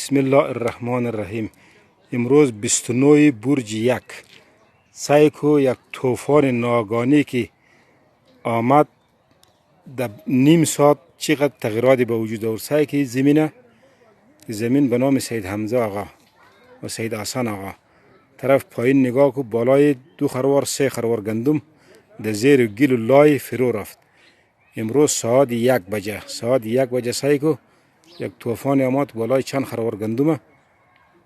بسم الله الرحمن الرحیم. امروز 29 برج یک سایکو یک طوفان ناگهانی که آمد در نیم ساعت چقدر تغییراتی به وجود آورد. سایک زمین به نام سید حمزه آقا و سید حسن آقا طرف پایین نگاه کو، بالای 2 خروار 3 خروار گندم در زیر گل و لای فرو رفت. امروز ساعت 1 بجه سایکو یک طوفان آمد بالای چند خروار گندم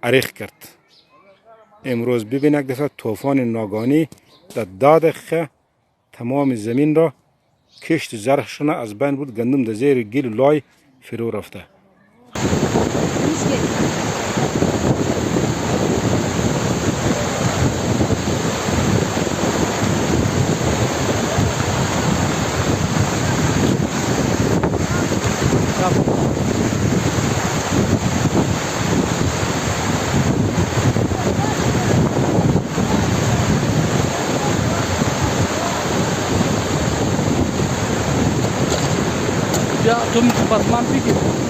عریق کرد. امروز ببین یک دفعه طوفان ناگهانی در 10 دقیقه تمام زمین را کشت زرخشانه از بین بود، گندم در زیر گل و لای فرو رفته. Ya, tu me pasas más pique.